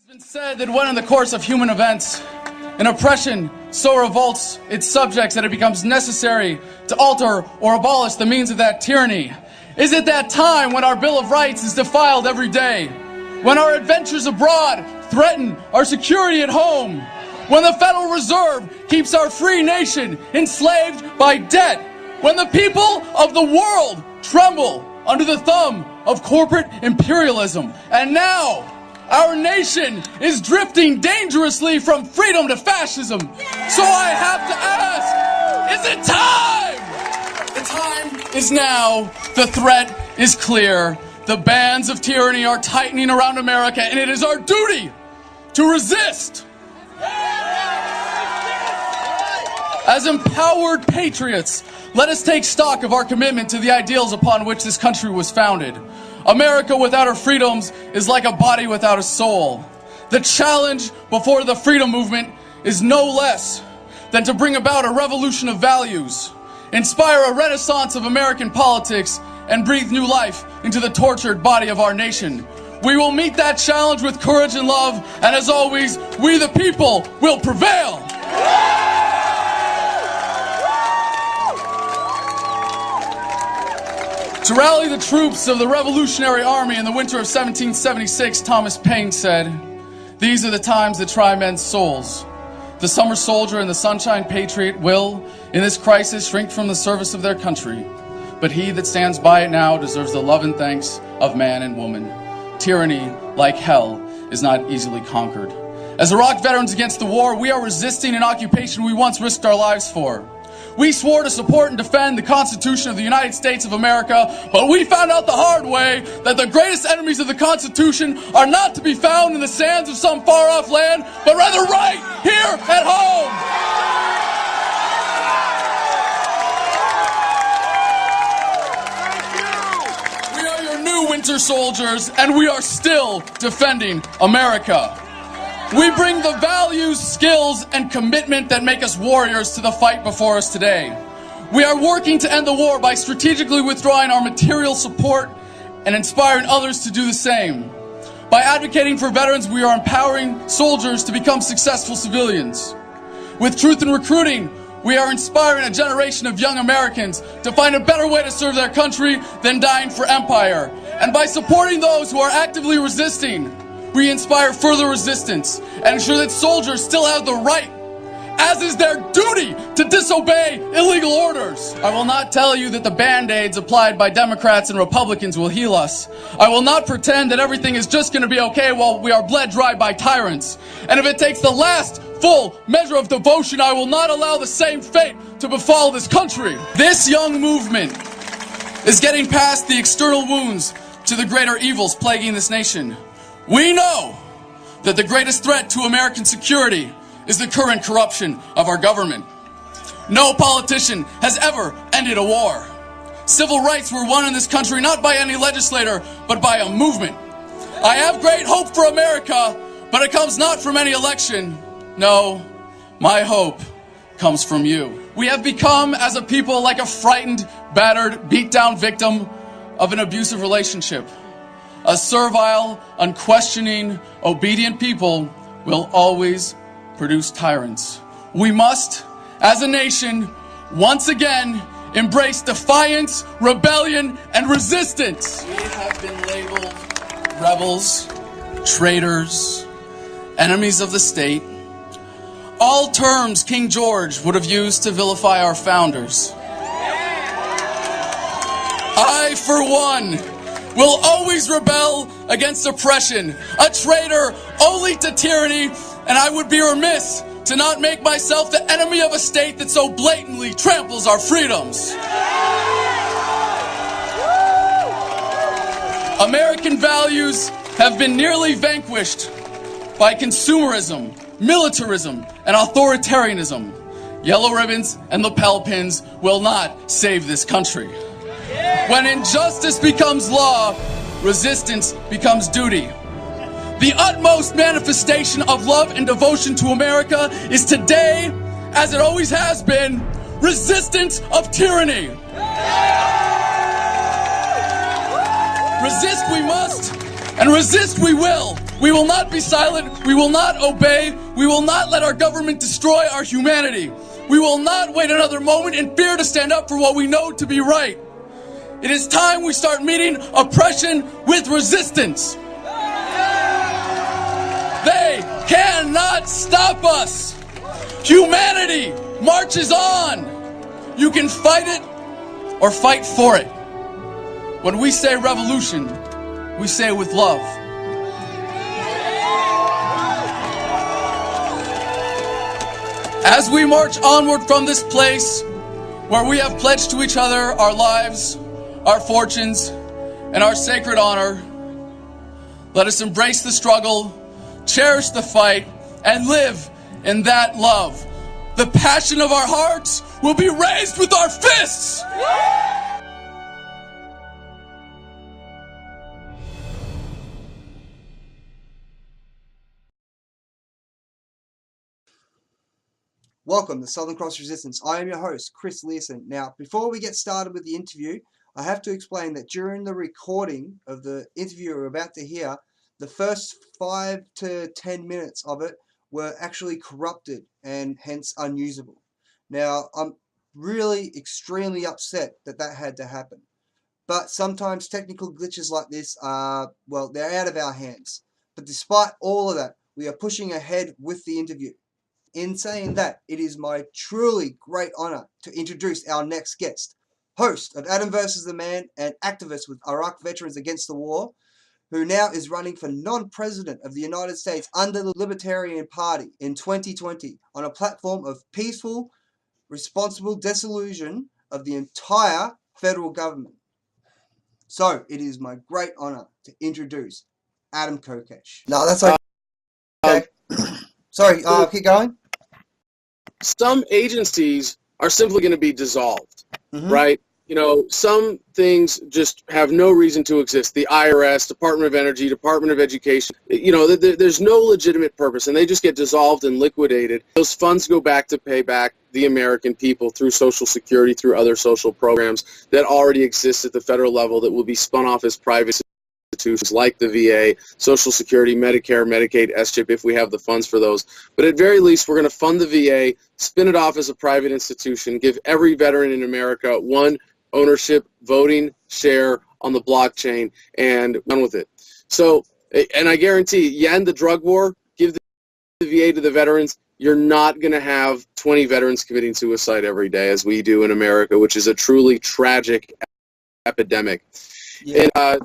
been said that when in the course of human events, an oppression so revolts its subjects that it becomes necessary to alter or abolish the means of that tyranny. Is it that time when our Bill of Rights is defiled every day? When our adventures abroad threaten our security at home? When the Federal Reserve keeps our free nation enslaved by debt? When the people of the world tremble under the thumb of corporate imperialism? And now, our nation is drifting dangerously from freedom to fascism. So I have to ask, is it time? The time is now. The threat is clear. The bands of tyranny are tightening around America, and it is our duty to resist. As empowered patriots, let us take stock of our commitment to the ideals upon which this country was founded. America without her freedoms is like a body without a soul. The challenge before the freedom movement is no less than to bring about a revolution of values, inspire a renaissance of American politics, and breathe new life into the tortured body of our nation. We will meet that challenge with courage and love, and as always, we the people will prevail. To rally the troops of the Revolutionary Army in the winter of 1776, Thomas Paine said, "These are the times that try men's souls. The summer soldier and the sunshine patriot will, in this crisis, shrink from the service of their country. But he that stands by it now deserves the love and thanks of man and woman. Tyranny, like hell, is not easily conquered." As Iraq veterans against the war, we are resisting an occupation we once risked our lives for. We swore to support and defend the Constitution of the United States of America, but we found out the hard way that the greatest enemies of the Constitution are not to be found in the sands of some far-off land, but rather right here at home. We are your new winter soldiers, and we are still defending America. We bring the values, skills, and commitment that make us warriors to the fight before us today. We are working to end the war by strategically withdrawing our material support and inspiring others to do the same. By advocating for veterans, we are empowering soldiers to become successful civilians. With Truth in Recruiting, we are inspiring a generation of young Americans to find a better way to serve their country than dying for empire. And by supporting those who are actively resisting, we inspire further resistance and ensure that soldiers still have the right, as is their duty, to disobey illegal orders. I will not tell you that the Band-Aids applied by Democrats and Republicans will heal us. I will not pretend that everything is just going to be okay while we are bled dry by tyrants. And if it takes the last full measure of devotion, I will not allow the same fate to befall this country. This young movement is getting past the external wounds to the greater evils plaguing this nation. We know that the greatest threat to American security is the current corruption of our government. No politician has ever ended a war. Civil rights were won in this country not by any legislator, but by a movement. I have great hope for America, but it comes not from any election. No, my hope comes from you. We have become, as a people, like a frightened, battered, beat-down victim of an abusive relationship. A servile, unquestioning, obedient people will always produce tyrants. We must, as a nation, once again embrace defiance, rebellion, and resistance. We have been labeled rebels, traitors, enemies of the state. All terms King George would have used to vilify our founders. I, for one, will always rebel against oppression, a traitor only to tyranny, and I would be remiss to not make myself the enemy of a state that so blatantly tramples our freedoms. American values have been nearly vanquished by consumerism, militarism, and authoritarianism. Yellow ribbons and lapel pins will not save this country. When injustice becomes law, resistance becomes duty. The utmost manifestation of love and devotion to America is today, as it always has been, resistance of tyranny. Resist we must, and resist we will. We will not be silent. We will not obey. We will not let our government destroy our humanity. We will not wait another moment in fear to stand up for what we know to be right. It is time we start meeting oppression with resistance. They cannot stop us. Humanity marches on. You can fight it or fight for it. When we say revolution, we say it with love. As we march onward from this place where we have pledged to each other our lives, our fortunes, and our sacred honor, let us embrace the struggle, cherish the fight, and live in that love. The passion of our hearts will be raised with our fists! Welcome to Southerncross Resistance. I am your host, Chris Leeson. Now, before we get started with the interview, I have to explain that during the recording of the interview we're about to hear, the first 5 to 10 minutes of it were actually corrupted and hence unusable. Now, I'm really extremely upset that that had to happen. But sometimes technical glitches like this are, well, they're out of our hands. But despite all of that, we are pushing ahead with the interview. In saying that, it is my truly great honor to introduce our next guest, host of Adam vs. the Man and activist with Iraq Veterans Against the War, who now is running for non-president of the United States under the Libertarian Party in 2020 on a platform of peaceful, responsible dissolution of the entire federal government. So, it is my great honor to introduce Adam Kokesh. No, that's okay. Sorry, keep going. Some agencies are simply going to be dissolved, right? You know, some things just have no reason to exist. The IRS, Department of Energy, Department of Education, you know, there's no legitimate purpose, and they just get dissolved and liquidated. Those funds go back to pay back the American people through Social Security, through other social programs that already exist at the federal level that will be spun off as private institutions like the VA, Social Security, Medicare, Medicaid, SCHIP, if we have the funds for those. But at very least, we're going to fund the VA, spin it off as a private institution, give every veteran in America one ownership, voting share on the blockchain, and run with it. So, and I guarantee you end the drug war, give the VA to the veterans, you're not going to have 20 veterans committing suicide every day as we do in America, which is a truly tragic epidemic. Yeah. And,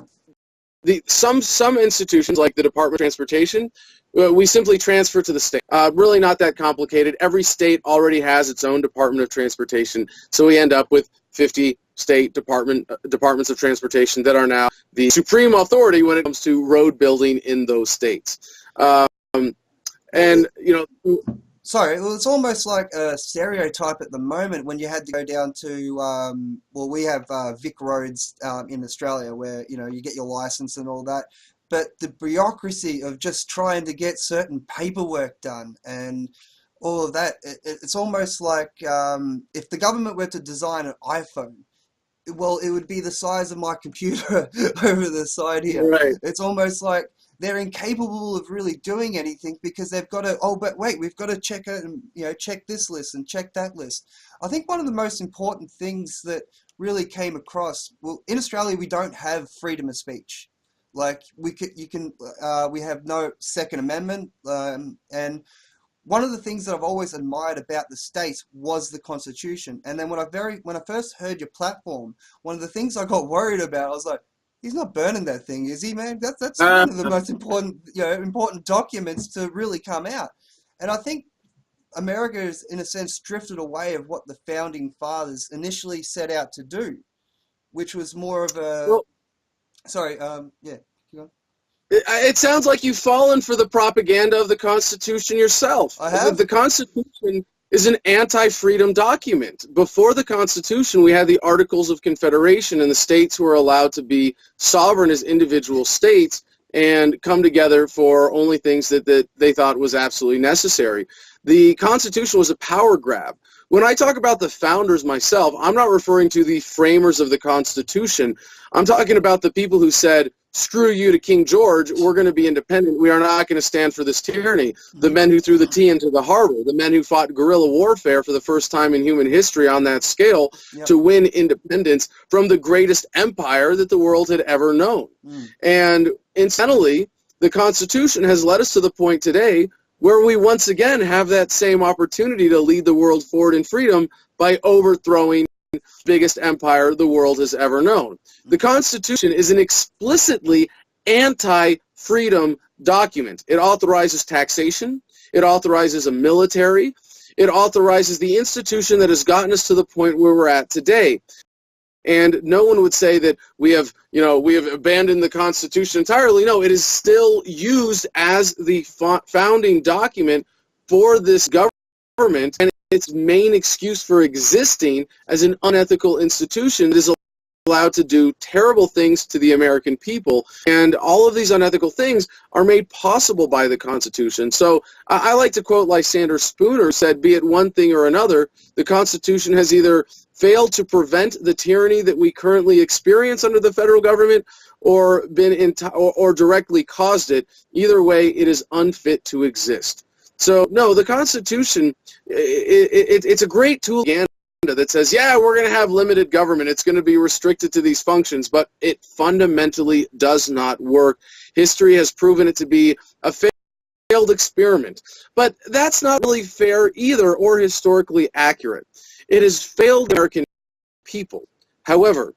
some institutions like the Department of Transportation, we simply transfer to the state. Really not that complicated. Every state already has its own Department of Transportation, so we end up with 50 state departments of transportation that are now the supreme authority when it comes to road building in those states. And, you know... Sorry, well, it's almost like a stereotype at the moment when you had to go down to, well, we have Vic roads in Australia where, you know, you get your license and all that. But the bureaucracy of just trying to get certain paperwork done and all of that, it's almost like if the government were to design an iPhone, well, it would be the size of my computer over the side here. Right. It's almost like they're incapable of really doing anything because they've got to, oh, but wait, we've got to check it and, you know, check this list and check that list. I think one of the most important things that really came across, well, in Australia, we don't have freedom of speech. Like, we have no Second Amendment, and one of the things that I've always admired about the States was the Constitution. And then when I first heard your platform, one of the things I got worried about, I was like, he's not burning that thing, is he, man? That's one of the most important, you know, important documents to really come out. And I think America has, in a sense, drifted away of what the founding fathers initially set out to do, which was more of a. Well, sorry, yeah. Keep on. It sounds like you've fallen for the propaganda of the Constitution yourself. I have. The Constitution is an anti-freedom document. Before the Constitution, we had the Articles of Confederation, and the states were allowed to be sovereign as individual states and come together for only things that they thought was absolutely necessary. The Constitution was a power grab. When I talk about the founders myself, I'm not referring to the framers of the Constitution. I'm talking about the people who said, screw you to King George, we're going to be independent. We are not going to stand for this tyranny. The men who threw the tea into the harbor, the men who fought guerrilla warfare for the first time in human history on that scale to win independence from the greatest empire that the world had ever known. And incidentally, the Constitution has led us to the point today where we once again have that same opportunity to lead the world forward in freedom by overthrowing the biggest empire the world has ever known. The Constitution is an explicitly anti-freedom document. It authorizes taxation. It authorizes a military. It authorizes the institution that has gotten us to the point where we're at today. And no one would say that we have abandoned the Constitution entirely. No, it is still used as the founding document for this government, and its main excuse for existing as an unethical institution that is allowed to do terrible things to the American people. And all of these unethical things are made possible by the Constitution. So I like to quote Lysander Spooner, said, be it one thing or another, the Constitution has either failed to prevent the tyranny that we currently experience under the federal government or or directly caused it. Either way, it is unfit to exist. So no, the Constitution, it's a great tool that says, yeah, we're going to have limited government. It's going to be restricted to these functions, but it fundamentally does not work. History has proven it to be a failed experiment. But that's not really fair either or historically accurate. It has failed the American people. However,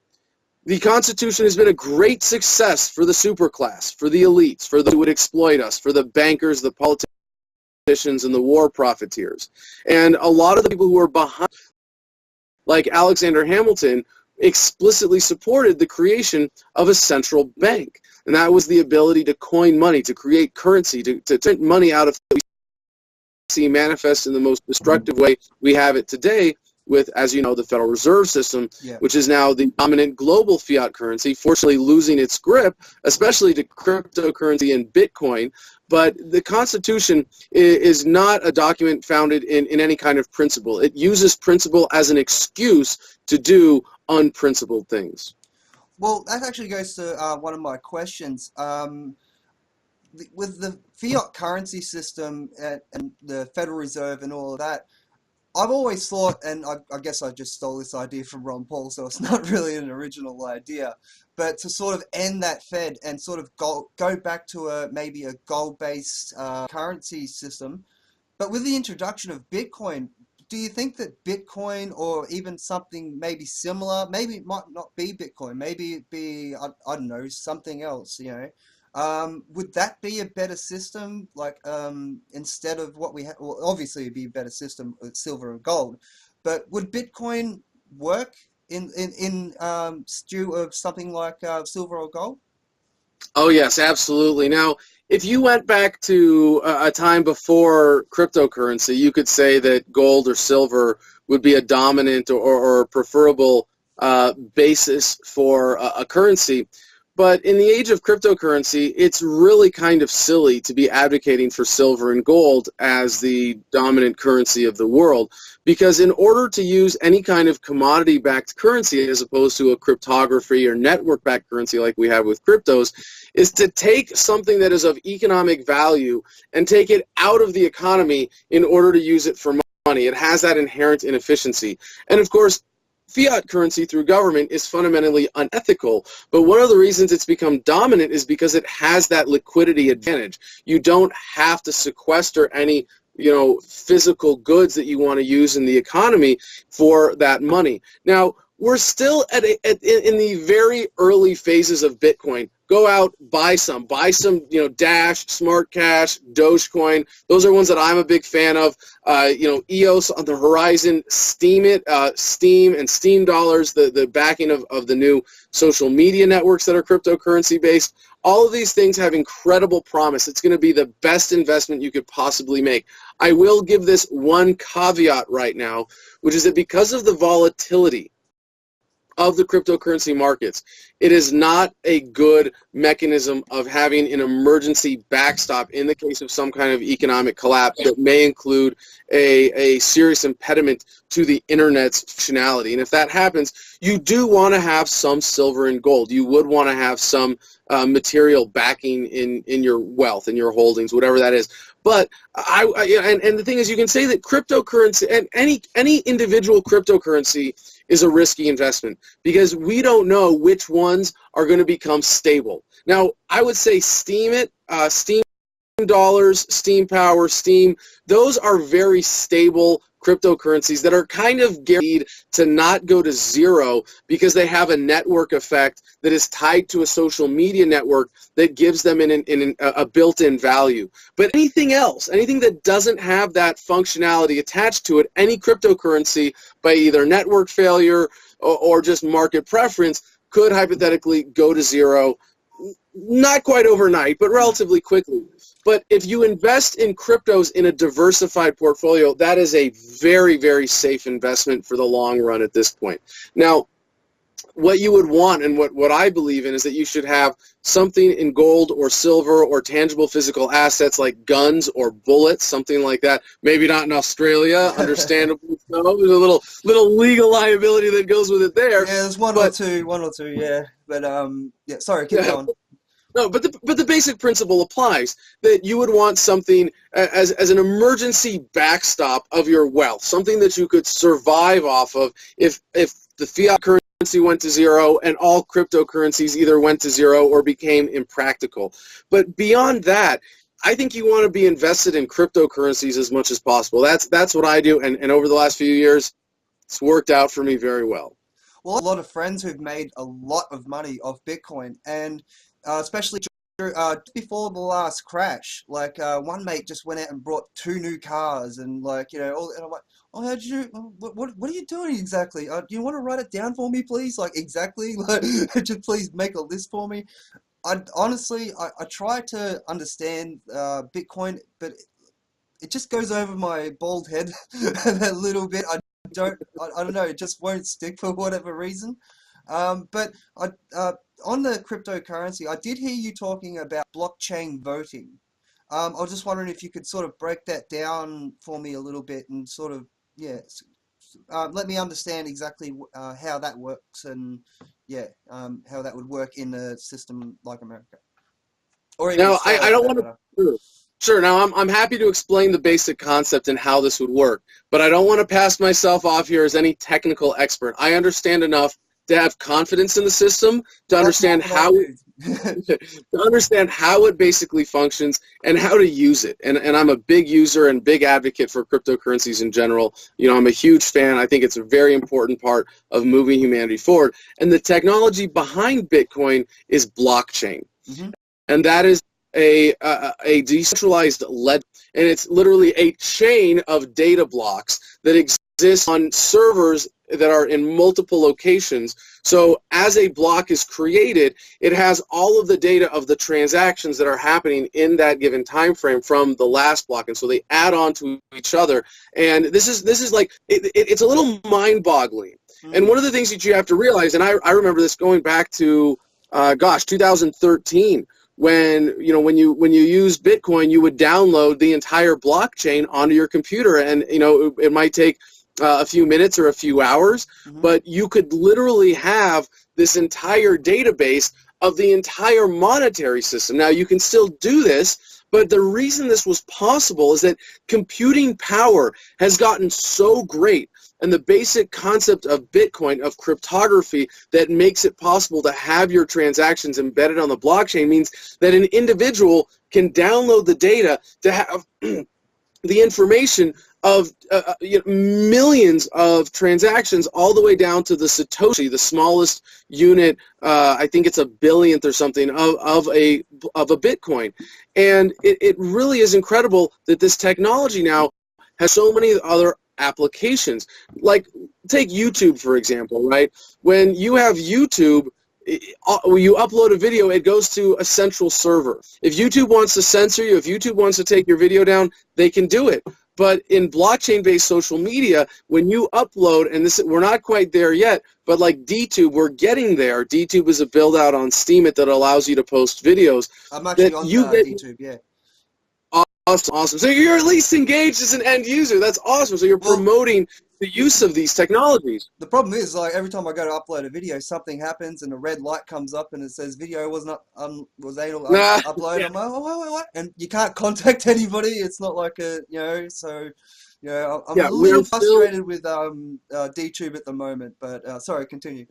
the Constitution has been a great success for the superclass, for the elites, for those who would exploit us, for the bankers, the politicians, and the war profiteers. And a lot of the people who are behind, like Alexander Hamilton, explicitly supported the creation of a central bank. And that was the ability to coin money, to create currency, to print money out of we see manifest in the most destructive way we have it today with, as you know, the Federal Reserve System, which is now the dominant global fiat currency, fortunately losing its grip, especially to cryptocurrency and Bitcoin. But the Constitution is not a document founded in any kind of principle. It uses principle as an excuse to do unprincipled things. Well, that actually goes to one of my questions. With the fiat currency system and the Federal Reserve and all of that, I've always thought, and I guess I just stole this idea from Ron Paul, so it's not really an original idea, but to sort of end that Fed and sort of go back to maybe a gold-based currency system. But with the introduction of Bitcoin, do you think that Bitcoin or even something maybe similar, maybe it might not be Bitcoin, maybe it be, I don't know, something else, you know, would that be a better system, like instead of what we have? Well, obviously it'd be a better system with silver and gold, but would Bitcoin work in stew of something like silver or gold? Oh yes, absolutely. Now, if you went back to a time before cryptocurrency, you could say that gold or silver would be a dominant or preferable basis for a currency. But in the age of cryptocurrency, it's really kind of silly to be advocating for silver and gold as the dominant currency of the world, because in order to use any kind of commodity-backed currency as opposed to a cryptography or network-backed currency like we have with cryptos, is to take something that is of economic value and take it out of the economy in order to use it for money. It has that inherent inefficiency. And of course, fiat currency through government is fundamentally unethical, but one of the reasons it's become dominant is because it has that liquidity advantage. You don't have to sequester any, you know, physical goods that you want to use in the economy for that money. Now, we're still in the very early phases of Bitcoin. Go out, buy some, you know, Dash, Smart Cash, Dogecoin. Those are ones that I'm a big fan of. You know, EOS on the horizon, Steam and Steam dollars, the backing of the new social media networks that are cryptocurrency based. All of these things have incredible promise. It's going to be the best investment you could possibly make. I will give this one caveat right now, which is that because of the volatility of the cryptocurrency markets. It is not a good mechanism of having an emergency backstop in the case of some kind of economic collapse that may include a serious impediment to the internet's functionality. And if that happens, you do want to have some silver and gold. You would want to have some material backing in your wealth, in your holdings, whatever that is. But and the thing is, you can say that cryptocurrency and any individual cryptocurrency is a risky investment because we don't know which ones are going to become stable. Now, I would say Steam dollars, Steam Power, Steam, those are very stable cryptocurrencies that are kind of guaranteed to not go to zero because they have a network effect that is tied to a social media network that gives them a built-in value. But anything else, anything that doesn't have that functionality attached to it, any cryptocurrency by either network failure or just market preference could hypothetically go to zero, not quite overnight, but relatively quickly. But if you invest in cryptos in a diversified portfolio, that is a very, very safe investment for the long run at this point. Now, what you would want and what I believe in is that you should have something in gold or silver or tangible physical assets like guns or bullets, something like that. Maybe not in Australia, understandably so. There's a little legal liability that goes with it there. Yeah, there's one or two, yeah. But yeah, sorry, keep going. No, but the basic principle applies that you would want something as an emergency backstop of your wealth, something that you could survive off of if the fiat currency went to zero and all cryptocurrencies either went to zero or became impractical. But beyond that, I think you want to be invested in cryptocurrencies as much as possible. That's what I do, and over the last few years, it's worked out for me very well. Well, a lot of friends who've made a lot of money off Bitcoin, and especially before the last crash, like one mate just went out and brought 2 new cars, and like, you know, and I'm like, oh, how'd you? What are you doing exactly? Do you want to write it down for me, please? Like exactly, like, just please make a list for me. Honestly, I try to understand Bitcoin, but it just goes over my bald head a little bit. I don't know. It just won't stick for whatever reason. But on the cryptocurrency, I did hear you talking about blockchain voting. I was just wondering if you could sort of break that down for me a little bit and sort of, yeah, let me understand exactly how that works and, yeah, how that would work in a system like America. Or even now, I don't want to... Sure. Now, I'm happy to explain the basic concept and how this would work, but I don't want to pass myself off here as any technical expert. I understand enough to have confidence in the system, to understand how it basically functions and how to use it. And I'm a big user and big advocate for cryptocurrencies in general. You know, I'm a huge fan. I think it's a very important part of moving humanity forward. And the technology behind Bitcoin is blockchain. Mm-hmm. And that is a decentralized ledger, and it's literally a chain of data blocks that exists on servers that are in multiple locations. So as a block is created, it has all of the data of the transactions that are happening in that given time frame from the last block, and so they add on to each other. And this is like it's a little mind-boggling. Mm-hmm. And one of the things that you have to realize, and I remember this going back to 2013. When you use Bitcoin, you would download the entire blockchain onto your computer, and it might take a few minutes or a few hours, mm-hmm. but you could literally have this entire database of the entire monetary system. Now, you can still do this, but the reason this was possible is that computing power has gotten so great, and the basic concept of Bitcoin, of cryptography, that makes it possible to have your transactions embedded on the blockchain means that an individual can download the data to have the information of millions of transactions all the way down to the Satoshi, the smallest unit, I think it's a billionth or something of a Bitcoin. And it really is incredible that this technology now has so many other applications. Like, take YouTube, for example, right? When you have YouTube, when you upload a video, it goes to a central server. If YouTube wants to censor you, if YouTube wants to take your video down, they can do it. But in blockchain-based social media, when you upload, and we're not quite there yet, but like DTube, we're getting there. DTube is a build-out on Steemit that allows you to post videos. I'm actually on DTube, yeah. Awesome. So you're at least engaged as an end user. That's awesome. So you're promoting the use of these technologies. The problem is, like, every time I go to upload a video, something happens and a red light comes up and it says video was not was able to upload. I'm like, what? And you can't contact anybody. It's not like a, you know, so, you know, I'm a little frustrated with DTube at the moment. But sorry, continue.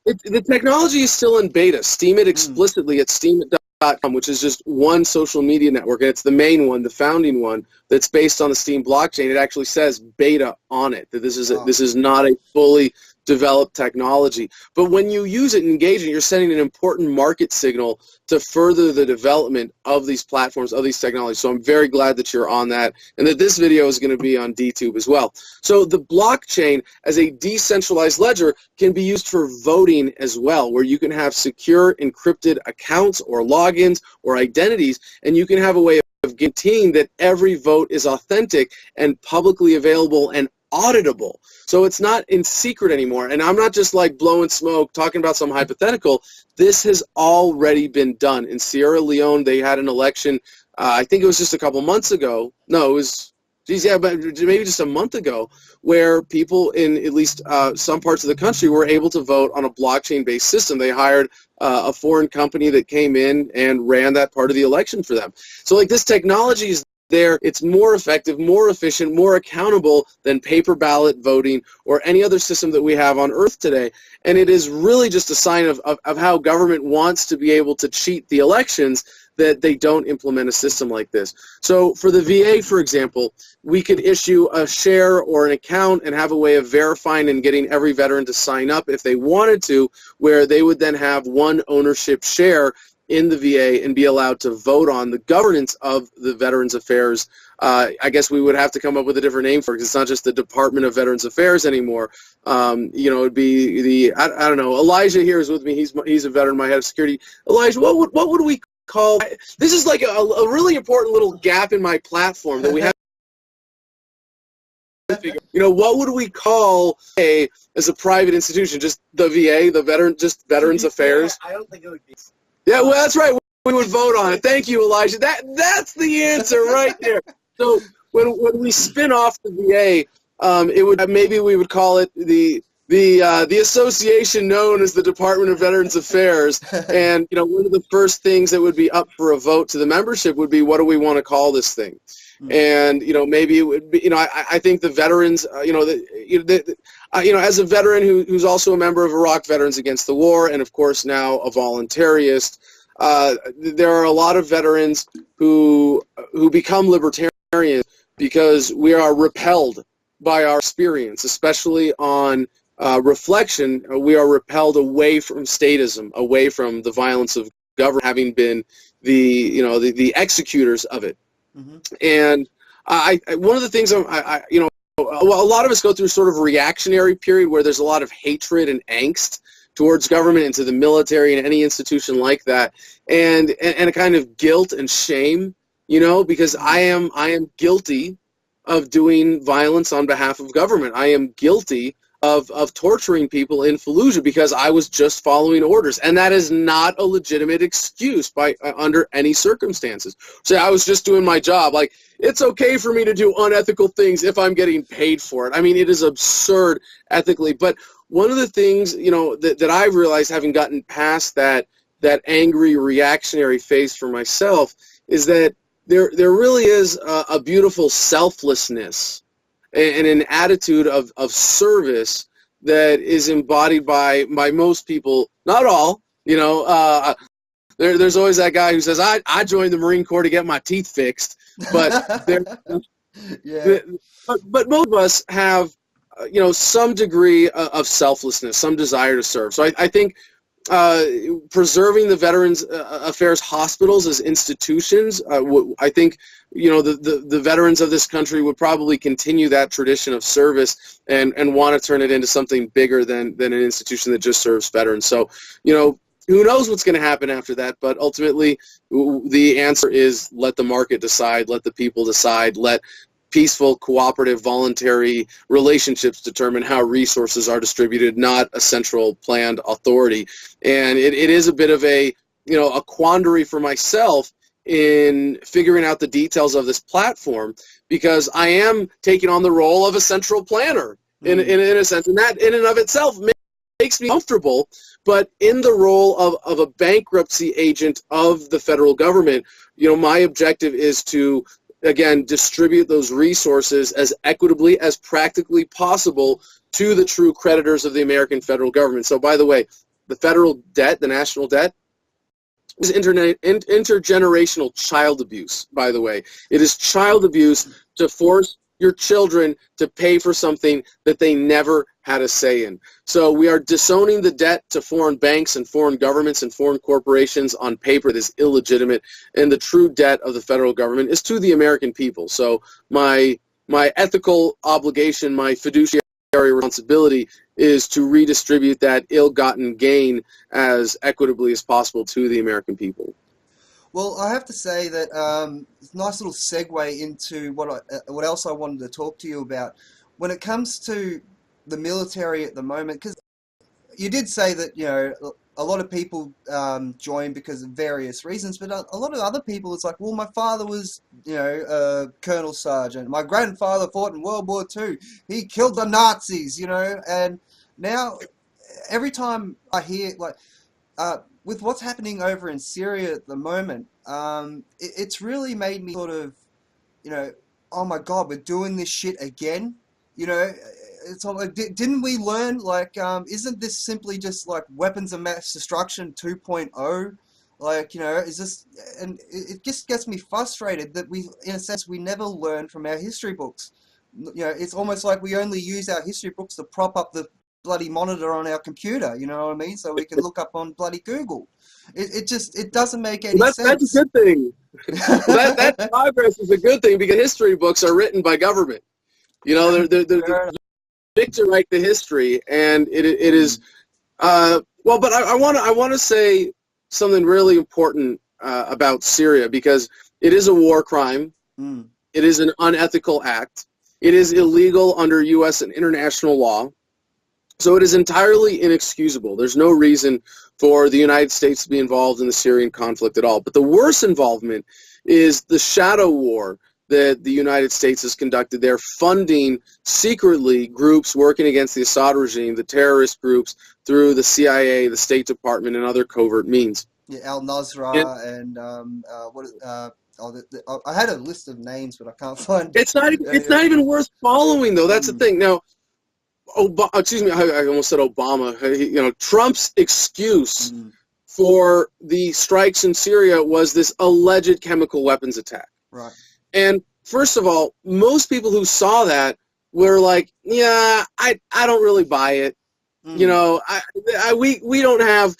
The technology is still in beta. Steemit explicitly at steemit.com, which is just one social media network, and it's the main one, the founding one, that's based on the Steem blockchain. It actually says beta on it, that this is not a fully developed technology. But when you use it and engage it, you're sending an important market signal to further the development of these platforms, of these technologies. So I'm very glad that you're on that, and that this video is going to be on DTube as well. So the blockchain as a decentralized ledger can be used for voting as well, where you can have secure encrypted accounts or logins or identities, and you can have a way of guaranteeing that every vote is authentic and publicly available and auditable. So it's not in secret anymore. And I'm not just like blowing smoke, talking about some hypothetical. This has already been done. In Sierra Leone, they had an election, I think it was just a couple months ago. No, it was, geez, yeah, but maybe just a month ago, where people in at least some parts of the country were able to vote on a blockchain-based system. They hired a foreign company that came in and ran that part of the election for them. So like, this technology is there. It's more effective, more efficient, more accountable than paper ballot voting or any other system that we have on Earth today. And it is really just a sign of how government wants to be able to cheat the elections, that they don't implement a system like this. So for the VA, for example, we could issue a share or an account and have a way of verifying and getting every veteran to sign up if they wanted to, where they would then have one ownership share in the VA and be allowed to vote on the governance of the Veterans Affairs. I guess we would have to come up with a different name for it, because it's not just the Department of Veterans Affairs anymore. You know, it'd be the, I don't know, Elijah here is with me. He's a veteran, my head of security. Elijah, what would we call, this is like a really important little gap in my platform that we have to figure. You know, what would we call as a private institution? Just the VA, just Veterans Affairs? I don't think it would be. Yeah, well, that's right. We would vote on it. Thank you, Elijah. That's the answer right there. So when we spin off the VA, it would, maybe we would call it the association known as the Department of Veterans Affairs. And you know, one of the first things that would be up for a vote to the membership would be, what do we want to call this thing? And you know, maybe it would be, you know, I think the veterans, you know, as a veteran who's also a member of Iraq Veterans Against the War, and of course now a voluntarist, there are a lot of veterans who become libertarians because we are repelled by our experience, especially on reflection. We are repelled away from statism, away from the violence of government, having been the executors of it. And one of the things you know, well, a lot of us go through sort of a reactionary period where there's a lot of hatred and angst towards government and to the military and any institution like that, and a kind of guilt and shame, you know, because I am guilty of doing violence on behalf of government. I am guilty of torturing people in Fallujah because I was just following orders, and that is not a legitimate excuse under any circumstances. So I was just doing my job. Like, it's okay for me to do unethical things if I'm getting paid for it. I mean, it is absurd ethically. But one of the things, you know, that I've realized, having gotten past that angry reactionary phase for myself, is that there really is a beautiful selflessness and an attitude of service that is embodied by most people, not all, you know. There's always that guy who says, I joined the Marine Corps to get my teeth fixed, but yeah. but most of us have, you know, some degree of selflessness, some desire to serve. So I think preserving the Veterans Affairs hospitals as institutions, I think, you know, the veterans of this country would probably continue that tradition of service and want to turn it into something bigger than an institution that just serves veterans. So, you know, who knows what's going to happen after that, but ultimately the answer is let the market decide, let the people decide, let peaceful, cooperative, voluntary relationships determine how resources are distributed, not a central planned authority. And it is a bit of a, a quandary for myself in figuring out the details of this platform, because I am taking on the role of a central planner in a sense, and that in and of itself makes me comfortable. But in the role of a bankruptcy agent of the federal government, my objective is to, again, distribute those resources as equitably as practically possible to the true creditors of the American federal government. So, by the way, the federal debt, the national debt, is intergenerational child abuse, by the way. It is child abuse to force your children to pay for something that they never had a say in. So we are disowning the debt to foreign banks and foreign governments and foreign corporations on paper that is illegitimate, and the true debt of the federal government is to the American people. So my ethical obligation, my fiduciary responsibility is to redistribute that ill-gotten gain as equitably as possible to the American people. Well, I have to say that it's a nice little segue into what else I wanted to talk to you about. When it comes to the military at the moment, because you did say that, a lot of people join because of various reasons, but a lot of other people, it's like, well, my father was, a colonel sergeant. My grandfather fought in World War II. He killed the Nazis, and now every time I hear, with what's happening over in Syria at the moment, it's really made me sort of, oh my God, we're doing this shit again. It's all like, didn't we learn? Isn't this simply just like weapons of mass destruction 2.0? Is this? And it just gets me frustrated that in a sense, we never learn from our history books. It's almost like we only use our history books to prop up the bloody monitor on our computer, you know what I mean? So we can look up on bloody Google. It doesn't make any sense. That's a good thing. that progress is a good thing, because history books are written by government. They're quick to write the history, and it is well. But I want to say something really important about Syria, because it is a war crime. It is an unethical act. It is illegal under U.S. and international law. So it is entirely inexcusable. There's no reason for the United States to be involved in the Syrian conflict at all. But the worst involvement is the shadow war that the United States has conducted there, funding secretly groups working against the Assad regime, the terrorist groups, through the CIA, the State Department, and other covert means. Yeah, Al-Nusra and I had a list of names, but I can't find. It's not even worth following, though. That's the thing. Now, excuse me, I almost said Obama. Trump's excuse for the strikes in Syria was this alleged chemical weapons attack. Right. And first of all, most people who saw that were like, yeah, I don't really buy it. We don't have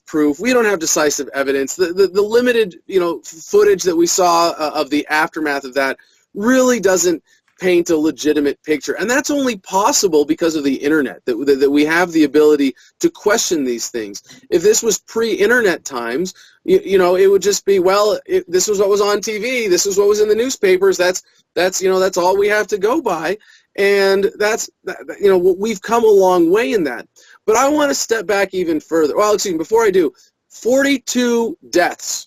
proof. We don't have decisive evidence. The limited footage that we saw of the aftermath of that really doesn't paint a legitimate picture, and that's only possible because of the internet, that we have the ability to question these things. If this was pre-internet times, it would just be, well, this was what was on TV, this is what was in the newspapers, that's all we have to go by, and we've come a long way in that. But I want to step back even further. Well, excuse me, before I do, 42 deaths,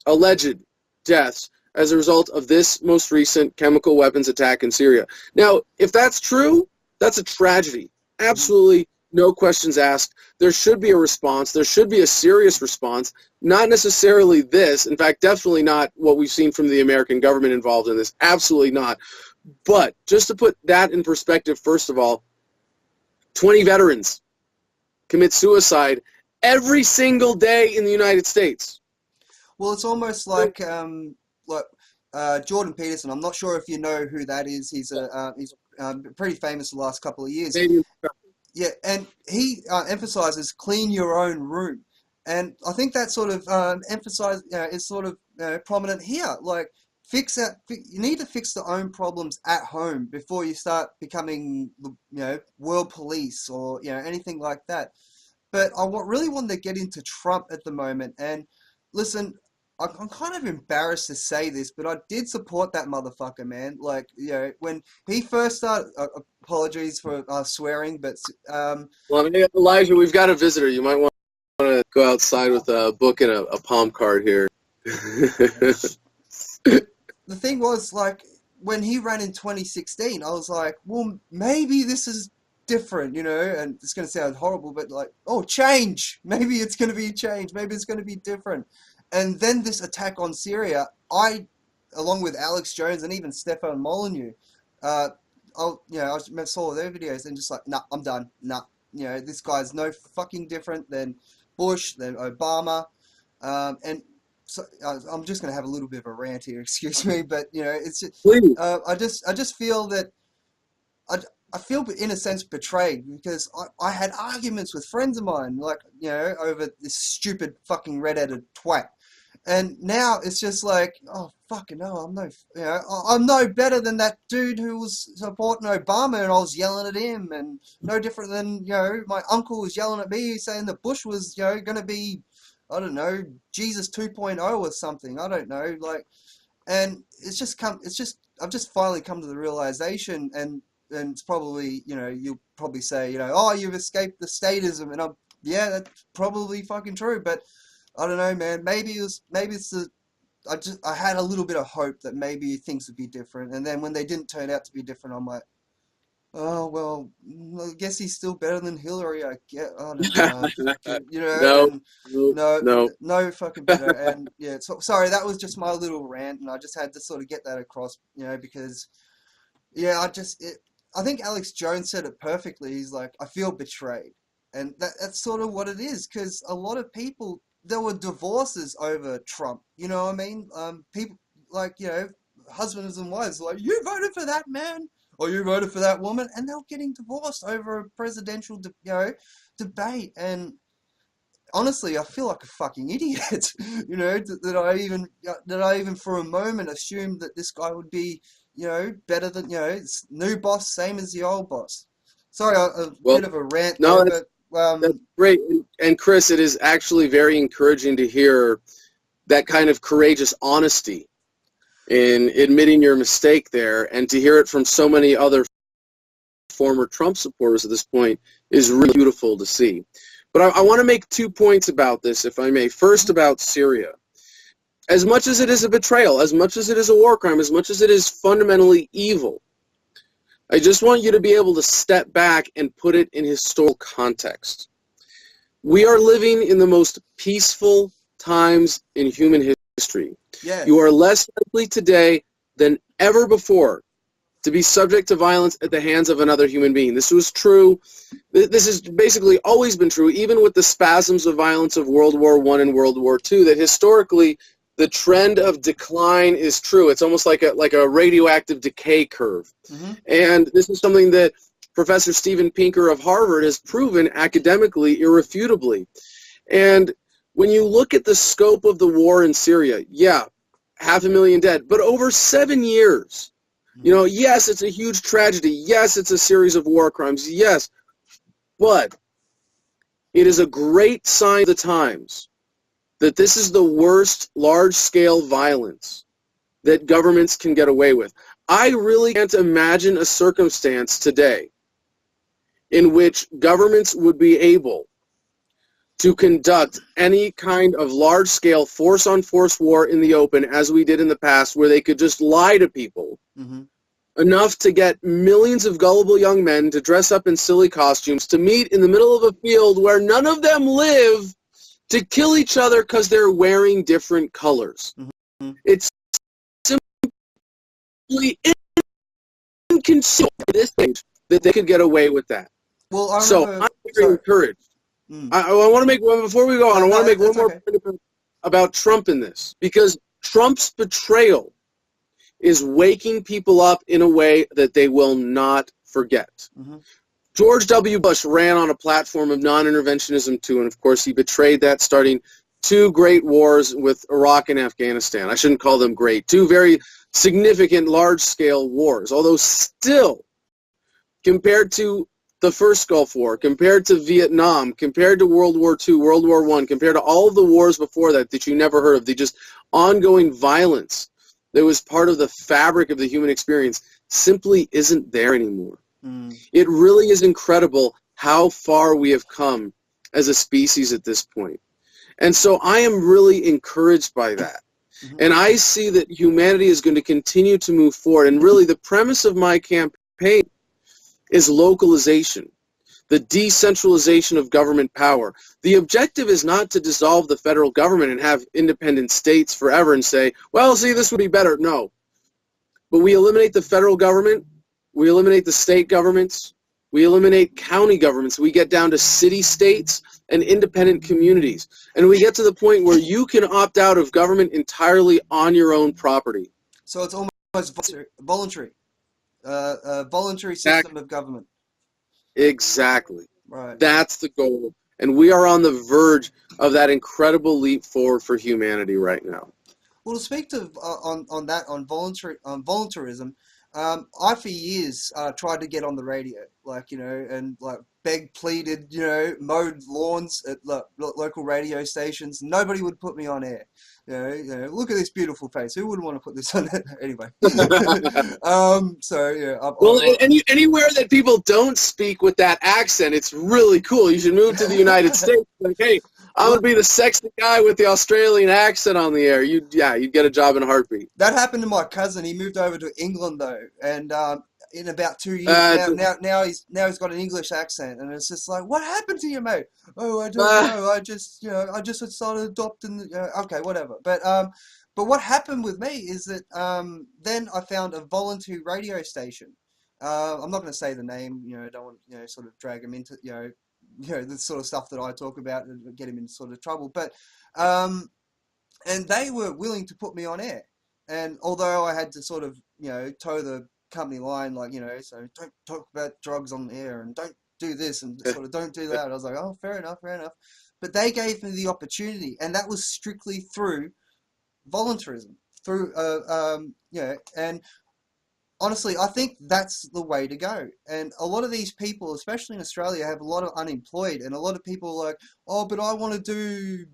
alleged deaths, as a result of this most recent chemical weapons attack in Syria. Now, if that's true, that's a tragedy. Absolutely no questions asked. There should be a response. There should be a serious response. Not necessarily this. In fact, definitely not what we've seen from the American government involved in this. Absolutely not. But just to put that in perspective, first of all, 20 veterans commit suicide every single day in the United States. Well, it's almost like Jordan Peterson. I'm not sure if you know who that is. He's pretty famous the last couple of years. Yeah, and he emphasizes clean your own room, and I think that sort of is sort of prominent here. Like, you need to fix the own problems at home before you start becoming world police or anything like that. But I really wanted to get into Trump at the moment, and listen. I'm kind of embarrassed to say this, but I did support that motherfucker, man. Like, you know, when he first started, apologies for swearing, but Well, Elijah, we've got a visitor. You might want to go outside with a book and a palm card here. the thing was, like, when he ran in 2016, I was like, well, maybe this is different, you know, and it's going to sound horrible, but like, oh, change. Maybe it's going to be change. Maybe it's going to be different. And then this attack on Syria, along with Alex Jones and even Stefan Molyneux, I saw their videos and just like, nah, I'm done. Nah, you know, this guy's no fucking different than Bush, than Obama, and so I'm just going to have a little bit of a rant here, excuse me, but you know, it's just, I just feel that I feel in a sense betrayed because I had arguments with friends of mine, like, you know, over this stupid fucking red-headed twat. And now it's just like, oh, fucking hell, I'm no better than that dude who was supporting Obama and I was yelling at him, and no different than, you know, my uncle was yelling at me saying that Bush was, you know, going to be, I don't know, Jesus 2.0 or something. I don't know, like, and I've just finally come to the realization, and it's probably, you know, you'll probably say, you know, oh, you've escaped the statism, and yeah, that's probably fucking true, but I don't know, man. Maybe I had a little bit of hope that maybe things would be different, and then when they didn't turn out to be different, I'm like, oh well, I guess he's still better than Hillary. I get, I don't know, you know, no fucking better. And yeah, so, sorry, that was just my little rant, and I just had to sort of get that across, you know, because yeah, I think Alex Jones said it perfectly. He's like, I feel betrayed, and that's sort of what it is, because a lot of people. There were divorces over Trump, you know what I mean? People, like, you know, husbands and wives, like, you voted for that man, or you voted for that woman, and they were getting divorced over a presidential, debate. And honestly, I feel like a fucking idiot, you know, that I even for a moment assumed that this guy would be, you know, better than, you know, new boss, same as the old boss. Sorry, a bit of a rant there, but. That's great. And Chris, it is actually very encouraging to hear that kind of courageous honesty in admitting your mistake there, and to hear it from so many other former Trump supporters at this point is really beautiful to see. But I want to make 2 points about this, if I may. First, about Syria. As much as it is a betrayal, as much as it is a war crime, as much as it is fundamentally evil, I just want you to be able to step back and put it in historical context. We are living in the most peaceful times in human history. Yes. You are less likely today than ever before to be subject to violence at the hands of another human being. This was true. This has basically always been true, even with the spasms of violence of World War I and World War II, that historically the trend of decline is true. It's almost like a radioactive decay curve. Mm-hmm. And this is something that Professor Steven Pinker of Harvard has proven academically, irrefutably. And when you look at the scope of the war in Syria, yeah, 500,000 dead, but over 7 years. You know, yes, it's a huge tragedy. Yes, it's a series of war crimes. Yes, but it is a great sign of the times that this is the worst large-scale violence that governments can get away with. I really can't imagine a circumstance today in which governments would be able to conduct any kind of large-scale force-on-force war in the open, as we did in the past, where they could just lie to people enough to get millions of gullible young men to dress up in silly costumes, to meet in the middle of a field where none of them live, to kill each other because they're wearing different colors. Mm-hmm. It's simply inconceivable at this stage that they could get away with that. Well, I'm very encouraged. I want to make one, before we go on, I want to make one more point about Trump in this, because Trump's betrayal is waking people up in a way that they will not forget. Mm-hmm. George W. Bush ran on a platform of non-interventionism too, and of course he betrayed that, starting 2 great wars with Iraq and Afghanistan. I shouldn't call them great. 2 very significant, large-scale wars, although still, compared to the first Gulf War, compared to Vietnam, compared to World War II, World War I, compared to all of the wars before that you never heard of, the just ongoing violence that was part of the fabric of the human experience simply isn't there anymore. It really is incredible how far we have come as a species at this point. And so I am really encouraged by that. And I see that humanity is going to continue to move forward. And really the premise of my campaign is localization, the decentralization of government power. The objective is not to dissolve the federal government and have independent states forever and say, well, see, this would be better. No. But we eliminate the federal government, we eliminate the state governments, we eliminate county governments, we get down to city-states and independent communities. And we get to the point where you can opt out of government entirely on your own property. So it's almost voluntary. A voluntary system of government. Exactly. Right. That's the goal. And we are on the verge of that incredible leap forward for humanity right now. Well, to speak to on voluntarism, I for years tried to get on the radio, and begged, pleaded, mowed lawns at local radio stations. Nobody would put me on air. Look at this beautiful face. Who wouldn't want to put this on air? Anyway. Anywhere that people don't speak with that accent, it's really cool. You should move to the United States. Hey, I'm going to be the sexy guy with the Australian accent on the air. You'd get a job in a heartbeat. That happened to my cousin. He moved over to England, though, and in about 2 years, now he's got an English accent, and it's just like, what happened to you, mate? Oh, I don't know. I just started adopting. Okay, whatever. But what happened with me is that then I found a voluntary radio station. I'm not going to say the name. I don't want sort of drag him into the sort of stuff that I talk about and get him in sort of trouble. But and they were willing to put me on air, and although I had to sort of toe the company line, so don't talk about drugs on the air and don't do this and sort of don't do that. I was like, oh, fair enough. But they gave me the opportunity, and that was strictly through voluntarism, through and honestly, I think that's the way to go. And a lot of these people, especially in Australia, have a lot of unemployed, and a lot of people are like, oh, but I want to do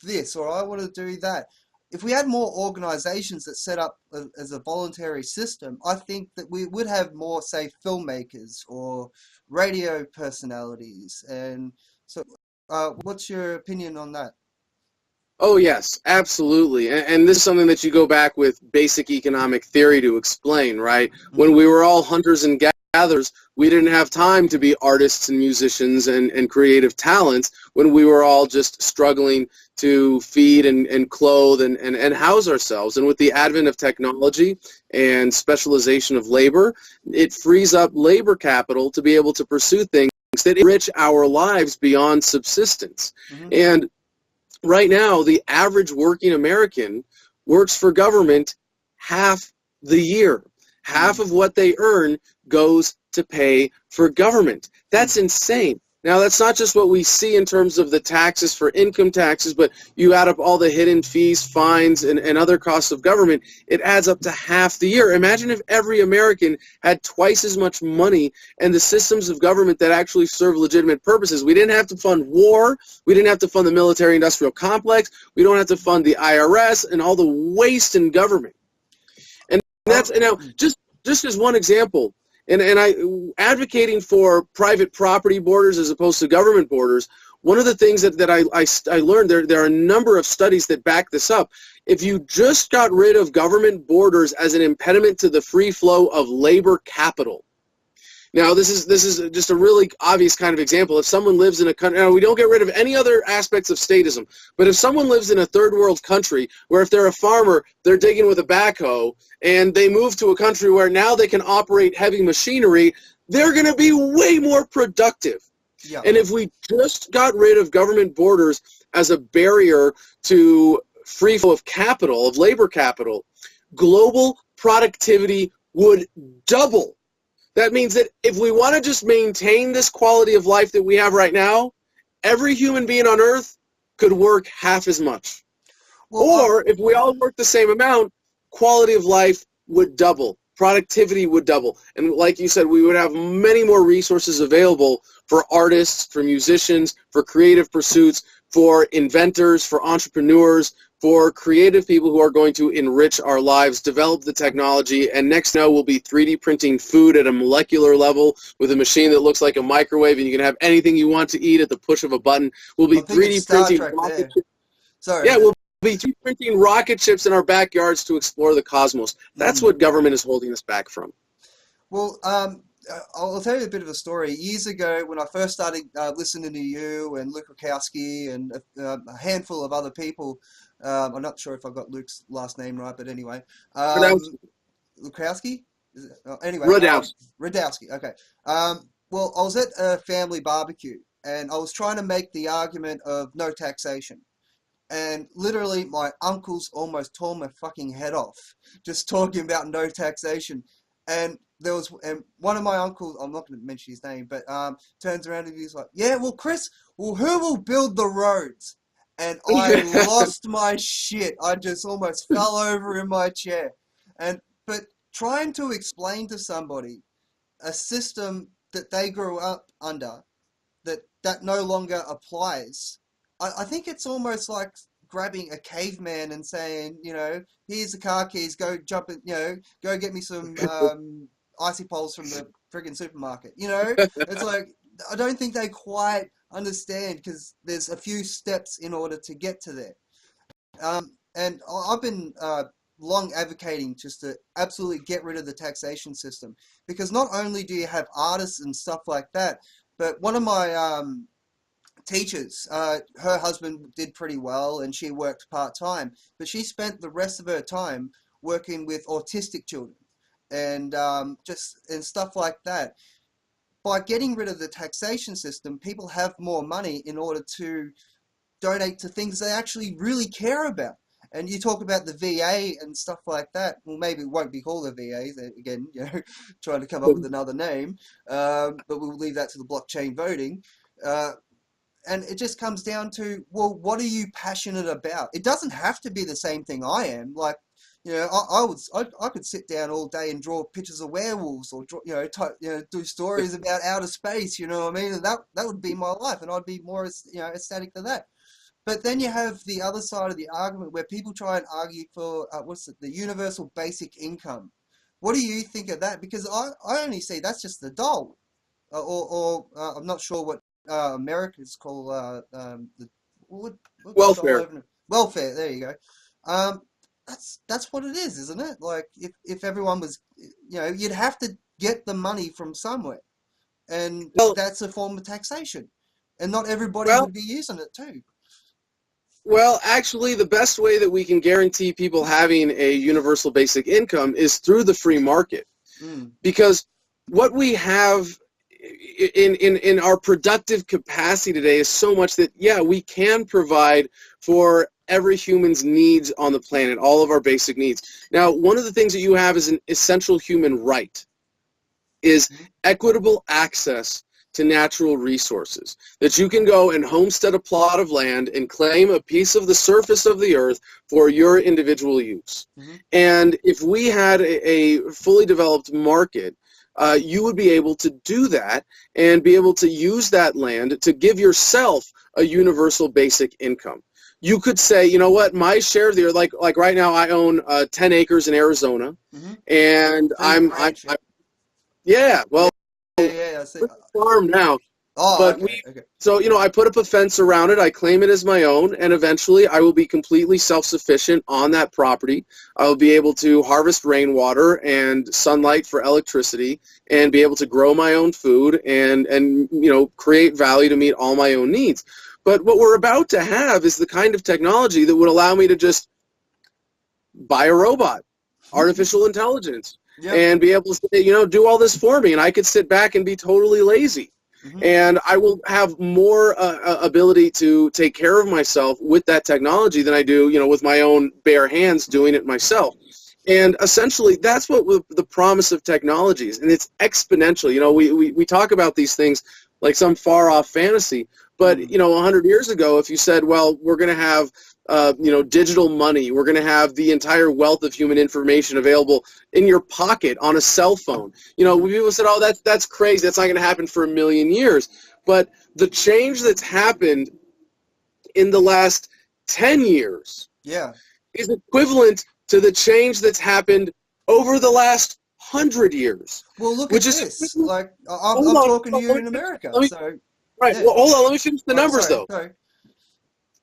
this or I want to do that. If we had more organizations that set up as a voluntary system, I think that we would have more, say, filmmakers or radio personalities. And so what's your opinion on that? Oh, yes, absolutely. And this is something that you go back with basic economic theory to explain, right? When we were all hunters and gatherers, we didn't have time to be artists and musicians and creative talents when we were all just struggling to feed and clothe and house ourselves. And with the advent of technology and specialization of labor, it frees up labor capital to be able to pursue things that enrich our lives beyond subsistence. And right now, the average working American works for government half the year. Half of what they earn goes to pay for government. That's insane. Now, that's not just what we see in terms of the taxes for income taxes, but you add up all the hidden fees, fines, and other costs of government, it adds up to half the year. Imagine if every American had twice as much money and the systems of government that actually serve legitimate purposes. We didn't have to fund war. We didn't have to fund the military-industrial complex. We don't have to fund the IRS and all the waste in government. And that's, now, just as one example, and I advocating for private property borders as opposed to government borders, one of the things that I learned, there are a number of studies that back this up. If you just got rid of government borders as an impediment to the free flow of labor capital. Now, this is just a really obvious kind of example. If someone lives in a country, now we don't get rid of any other aspects of statism, but if someone lives in a third world country where if they're a farmer, they're digging with a backhoe, and they move to a country where now they can operate heavy machinery, they're going to be way more productive. Yeah. And if we just got rid of government borders as a barrier to free flow of capital, of labor capital, global productivity would double. That means that if we want to just maintain this quality of life that we have right now, every human being on Earth could work half as much. Or if we all work the same amount, quality of life would double. Productivity would double. And like you said, we would have many more resources available for artists, for musicians, for creative pursuits, for inventors, for entrepreneurs, for creative people who are going to enrich our lives, develop the technology, and next now we'll be 3D printing food at a molecular level with a machine that looks like a microwave, and you can have anything you want to eat at the push of a button. We'll be 3D printing rocket ships. Sorry. Yeah, we'll be 3D printing rocket ships in our backyards to explore the cosmos. That's what government is holding us back from. Well, I'll tell you a bit of a story. Years ago, when I first started listening to you and Luke Kokesh and a handful of other people, I'm not sure if I got Luke's last name right, but anyway. Lukowski? Anyway. Radowski, okay. Well, I was at a family barbecue, and I was trying to make the argument of no taxation. And literally, my uncles almost tore my fucking head off just talking about no taxation. And there was, and one of my uncles, I'm not going to mention his name, but turns around and he's like, "Yeah, well, Chris, well, who will build the roads?" And I lost my shit. I just almost fell over in my chair. But trying to explain to somebody a system that they grew up under that no longer applies, I think it's almost like grabbing a caveman and saying, you know, here's the car keys, go jump it, you know, go get me some icy poles from the friggin' supermarket. You know, it's like, I don't think they quite understand, because there's a few steps in order to get to there. And I've been long advocating just to absolutely get rid of the taxation system, because not only do you have artists and stuff like that, but one of my teachers, her husband did pretty well and she worked part-time, but she spent the rest of her time working with autistic children and stuff like that. By getting rid of the taxation system, people have more money in order to donate to things they actually really care about. And you talk about the VA and stuff like that. Well, maybe it won't be called a VA, again, you know, trying to come up with another name, but we'll leave that to the blockchain voting. And it just comes down to, well, what are you passionate about? It doesn't have to be the same thing I am. Like, you know, I could sit down all day and draw pictures of werewolves, or draw, do stories about outer space. You know what I mean? And that would be my life, and I'd be more, you know, ecstatic to that. But then you have the other side of the argument where people try and argue for the universal basic income. What do you think of that? Because I only see that's just the dole, or I'm not sure what America's called welfare. Welfare. There you go. That's what it is, isn't it? Like if everyone was, you know, you'd have to get the money from somewhere, and that's a form of taxation, and not everybody would be using it too. Well, actually, the best way that we can guarantee people having a universal basic income is through the free market. Because what we have in our productive capacity today is so much that, yeah, we can provide for every human's needs on the planet, all of our basic needs. Now, one of the things that you have as an essential human right is equitable access to natural resources, that you can go and homestead a plot of land and claim a piece of the surface of the earth for your individual use. And if we had a fully developed market, you would be able to do that and be able to use that land to give yourself a universal basic income. You could say, you know what, my share of the earth, like right now I own 10 acres in Arizona, and yeah, well, I see. Farm now. Oh, but okay. So, you know, I put up a fence around it, I claim it as my own, and eventually I will be completely self-sufficient on that property. I will be able to harvest rainwater and sunlight for electricity and be able to grow my own food and you know, create value to meet all my own needs. But what we're about to have is the kind of technology that would allow me to just buy a robot, artificial intelligence, and be able to say, you know, do all this for me, and I could sit back and be totally lazy. And I will have more ability to take care of myself with that technology than I do, you know, with my own bare hands doing it myself. And essentially, that's what the promise of technology is, and it's exponential. You know, we talk about these things like some far-off fantasy, but, you know, 100 years ago, if you said, well, we're going to have you know, digital money, we're going to have the entire wealth of human information available in your pocket on a cell phone. You know, people said, oh, that's crazy. That's not going to happen for a million years. But the change that's happened in the last 10 years Yeah. is equivalent to the change that's happened over the last 100 years. Well, look which at is this. Like, I'm hold on, talking to you let in me finish- America, let me- so Right. yeah. Well, hold on. Let me finish the Oh, numbers, sorry, though. sorry.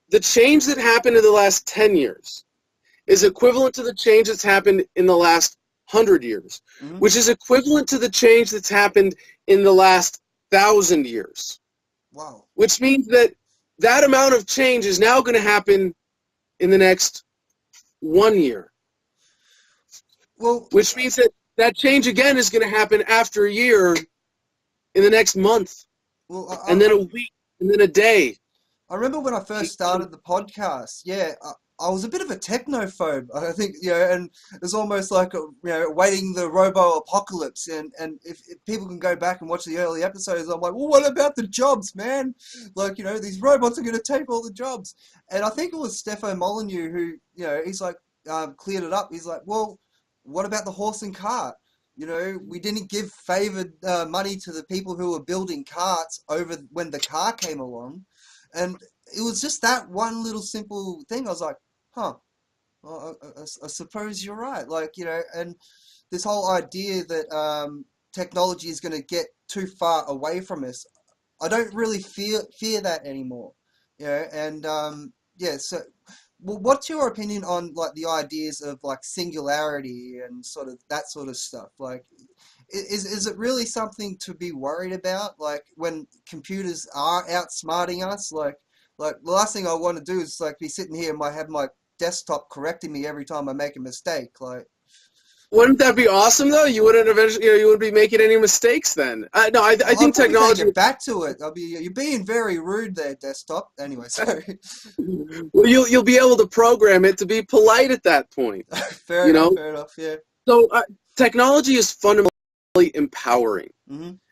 The change that happened in the last 10 years is equivalent to the change that's happened in the last 100 years, Mhm. which is equivalent to the change that's happened in the last 1,000 years, Wow. which means that that amount of change is now going to happen in the next 1 year, Well, which means that that change again is going to happen after a year in the next month, well, and then a week, and then a day. I remember when I first started the podcast. Yeah, I was a bit of a technophobe. I think, and it's almost like waiting the robo apocalypse. And if people can go back and watch the early episodes, I'm like, well, what about the jobs, man? Like, these robots are going to take all the jobs. And I think it was Stefan Molyneux who, he's like cleared it up. He's like, well, what about the horse and cart? We didn't give favored money to the people who were building carts over when the car came along. And it was just that one little simple thing. I was like, well, I suppose you're right. Like, and this whole idea that technology is going to get too far away from us, I don't really fear that anymore. And so well, what's your opinion on like the ideas of like singularity and sort of that sort of stuff? Like, is it really something to be worried about? Like when computers are outsmarting us, like the last thing I want to do is like be sitting here and have my desktop correcting me every time I make a mistake. Like, wouldn't that be awesome though? You wouldn't eventually, you wouldn't be making any mistakes then. No, I think technology. Get back to it. You're being very rude there, desktop. Anyway, sorry. Well, you'll be able to program it to be polite at that point. Fair enough. Yeah. So technology is fundamentally empowering,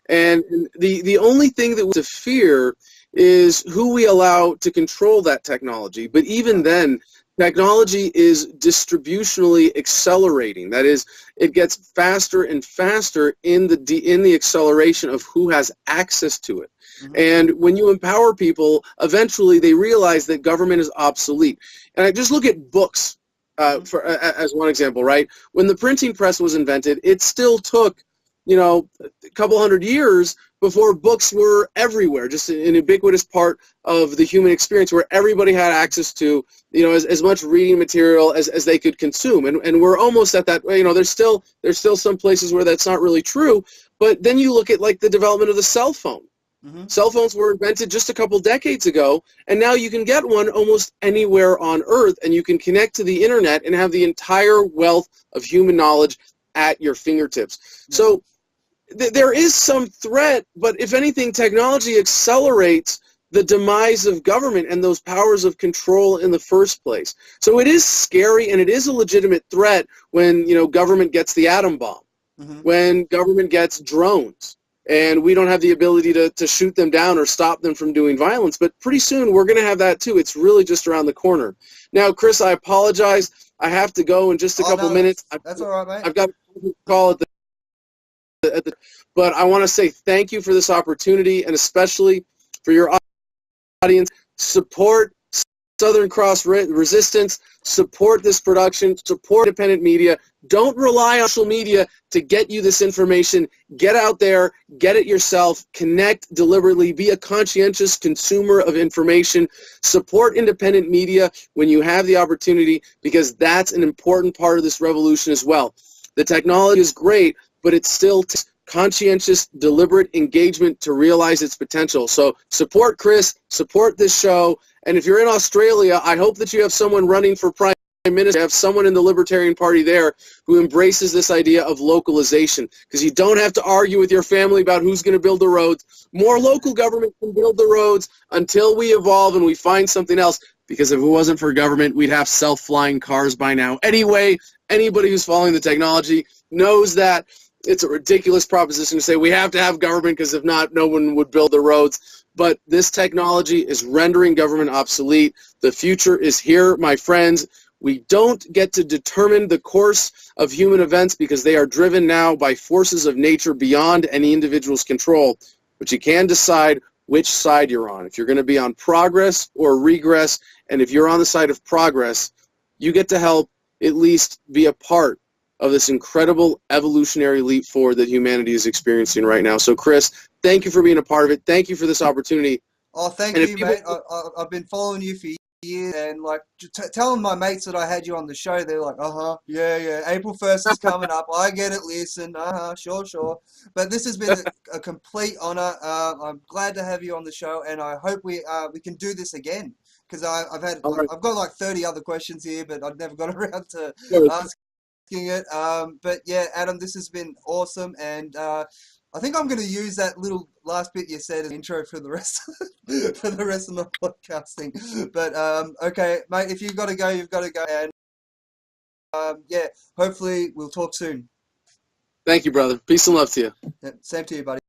and the only thing that we have to fear is who we allow to control that technology. But even then, technology is distributionally accelerating. That is, it gets faster and faster in the acceleration of who has access to it. And when you empower people, eventually they realize that government is obsolete. And I just look at books as one example, right? When the printing press was invented, it still took a couple hundred years before books were everywhere, just an ubiquitous part of the human experience where everybody had access to, as much reading material as they could consume. And we're almost at that, there's still some places where that's not really true. But then you look at like the development of the cell phone. Cell phones were invented just a couple decades ago, and now you can get one almost anywhere on Earth, and you can connect to the internet and have the entire wealth of human knowledge at your fingertips. So there is some threat, but if anything, technology accelerates the demise of government and those powers of control in the first place. So it is scary, and it is a legitimate threat when government gets the atom bomb, when government gets drones, and we don't have the ability to shoot them down or stop them from doing violence. But pretty soon we're going to have that too. It's really just around the corner. Now, Chris, I apologize. I have to go in just a couple minutes. That's all right, mate. I've got a call at but I want to say thank you for this opportunity, and especially for your audience. Support Southerncross Resistance, support this production, support independent media. Don't rely on social media to get you this information. Get out there, get it yourself, connect deliberately, be a conscientious consumer of information. Support independent media when you have the opportunity, because that's an important part of this revolution as well. The technology is great, but it's still conscientious, deliberate engagement to realize its potential. So support Chris, support this show, and if you're in Australia, I hope that you have someone running for Prime Minister, have someone in the Libertarian Party there who embraces this idea of localization, because you don't have to argue with your family about who's going to build the roads. More local government can build the roads until we evolve and we find something else, because if it wasn't for government, we'd have self-flying cars by now. Anyway, anybody who's following the technology knows that it's a ridiculous proposition to say we have to have government, because if not, no one would build the roads. But this technology is rendering government obsolete. The future is here, my friends. We don't get to determine the course of human events because they are driven now by forces of nature beyond any individual's control. But you can decide which side you're on, if you're going to be on progress or regress. And if you're on the side of progress, you get to help at least be a part of this incredible evolutionary leap forward that humanity is experiencing right now. So, Chris, thank you for being a part of it. Thank you for this opportunity. Oh, thank you, mate. I've been following you for years, and like telling my mates that I had you on the show, they're like, yeah, April 1st is coming up. I get it, listen, sure. But this has been a complete honor. I'm glad to have you on the show, and I hope we can do this again, because I've got like 30 other questions here, but I've never got around to asking it. But yeah, Adam, this has been awesome, and I think I'm going to use that little last bit you said as an intro for the rest for the rest of the podcasting. But okay, mate, if you've got to go, you've got to go. And yeah, hopefully we'll talk soon. Thank you, brother. Peace and love to you. Yeah, same to you, buddy.